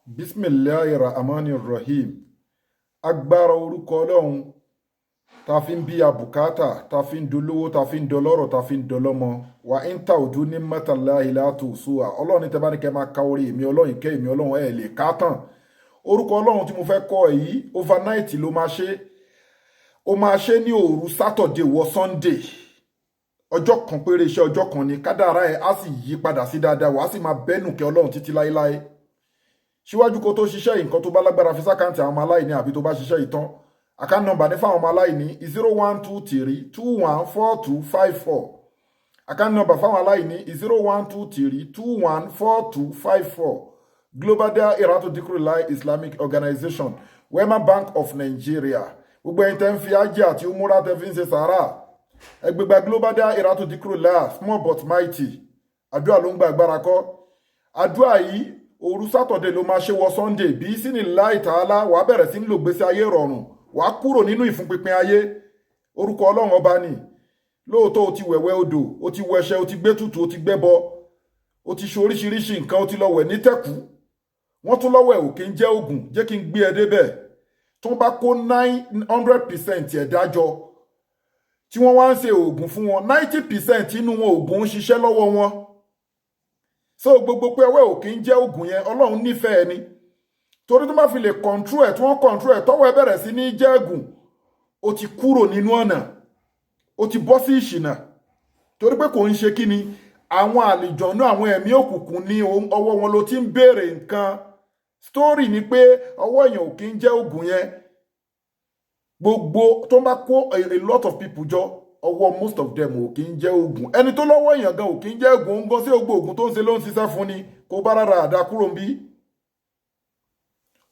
Bismillahirrahmanirrahim. Agbára orúkọ Ọlọ́run ta fi ń bí abùkátà, ta fi ń dolówó, ta fi ń dọlọ́rọ̀, ta fi ń dọlọ́mọ. Wa in ta'udu ni'matallahi la tuhsuha. Ọlọ́run ní tẹ́ bá ní kẹ́ máa ka orí èmi Ọlọ́run ìkẹ́ èmi Ọlọ́run ẹ̀ lè ká tán. Orúkọ Ọlọ́run tí mo fẹ́ kọ èyí overnight ló máa ṣe. Ó máa ṣe ní òru Saturday wọ Sunday. Ọjọ́ kan péré iṣẹ́ ọjọ́ kan ni kádàrá ẹ̀ á sì yí padà sí dáadáa wàá sì máa bẹ́nu kẹ́ Ọlọ́run títí láéláé. Síwájú kó tó ṣiṣẹ́ nǹkan tó bá lágbára fi sákàǹtì àwọn ọmọ aláìní àbí tó bá ṣiṣẹ́ ìtàn account number ní fáwọn ọmọ aláìní 0123214254 account number fáwọn aláìní 0123214254 Global Dahiratu Dhikrlahi Islamic Organization Wema Bank of Nigeria gbogbo ẹ̀yin tẹ́ ń fi Hajj àti Umurah tẹ́ fi ń ṣe sàárà ẹgbẹgbẹ Global Dahiratu Dhikrlahi small but mighty àdúrà ló ń gba agbára kọ́ àdúrà yìí òru Saturday ló máa ṣe wọ Sunday bí sínú láì tààlà wàá bẹ̀rẹ̀ sí ń lò gbèsè ayé rọrùn wàá kúrò nínú ìfúnpinpin ayé orúkọ Ọlọ́run ọba ni lóòótọ́ o ti wẹ̀wẹ̀ odò o ti wẹṣẹ o ti gbé tutù o ti gbẹ́bọ o ti ṣe oríṣiríṣi nǹkan o ti lọ wẹ̀ ní tẹ̀kú wọ́n tún lọ́wọ́ ẹ̀ ò kí ń jẹ́ oògùn jẹ́ kí n gbé ẹ débẹ̀ tó bá kó 900% ẹ̀ dájọ́ tí wọ́n wá ń ṣe oògùn fún wọn 90% inú wọn oògùn ń ṣiṣẹ́ lọ́wọ́ wọn so gbogbo pé ọwọ́ ò kí ń jẹ́ oògùn yẹn Ọlọ́run nífẹ̀ẹ́ ni torí tó bá fi lè control ẹ̀ tí wọ́n control ẹ̀ tọ́wọ́ ẹ bẹ̀rẹ̀ sí ní jẹ́gùn ó ti kúrò nínú ọ̀nà ó ti bọ́ sí ìṣìnà torí pé kò ń ṣe kí ni àwọn àlìjọ̀nú àwọn ẹ̀mí òkùnkùn ní ọwọ́ wọn ló ti ń béèrè nǹkan story ni pé ọwọ́ èèyàn ò kí ń jẹ́ oògùn yẹn gbogbo tó bá kó a lot of people jọ ọwọ́ most of them ò kí ń jẹ́ oògùn ẹni tó lọ́wọ́ èèyàn gan ò kí ń jẹ́ oògùn ń gan sí ogbó oògùn tó ń ṣe ló ń ṣiṣẹ́ fún ni kó bá rárá àdá kúrò ń bí.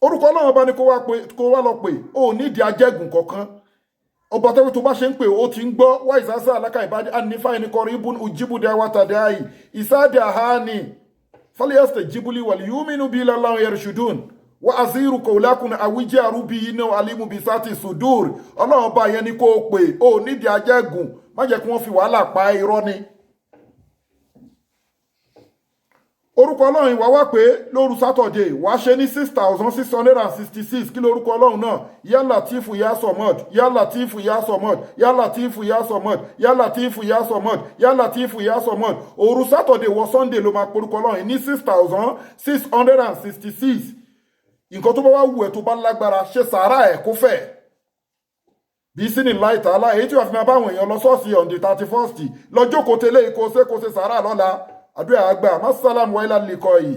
Orúkọ Ọlọ́run ọba ni kó wá lọ pè ó nídìí ajẹ́gùn kankan ọba tẹ́wé tó bá ṣe ń pè ó ti ń gbọ́ wá ìsásá aláka ìbádí ànífà ẹni kọrin ibùn ojúbùdá wátàdá yìí ìsáàdì àhání fọlẹ́yẹsẹ̀ jíbúlì wàlíyúmínú bí lọ́láhùn yarshudun wa aziru kòlákùn àwíjẹ́ àrùbí iná alimu bisati sudur Ọlọ́run ọba yẹn ni kó pè ó nídìí ajẹ́gùn má jẹ́ kí wọ́n fi wàhálà pa irọ́ ni. Orúkọ Ọlọ́run ìwà wá pé lóru Saturday wá ṣe ní 6666 kí lórúkọ Ọlọ́run náà yá Latifu yá Somod yá Latifu yá Somod yá Latifu yá Somod yá Latifu yá Somod yá Latifu yá Somod òru Saturday wọ Sunday ló máa porúkọ Ọlọ́run ní 6666 nǹkan tó bá wá wù ẹ́ tó bá lágbára ṣe sàárà ẹ̀ kó fẹ́ bí sínú láì tààlà èyí tí wàá fi máa báwọn èèyàn lọ sọ́ọ̀sì on the 31st lọ́jọ́ kò tẹ́lẹ̀ kó ṣe sàárà lọ́la àdúrà àgbà má sálàmù wáyé lálẹ́ kọ́ yìí.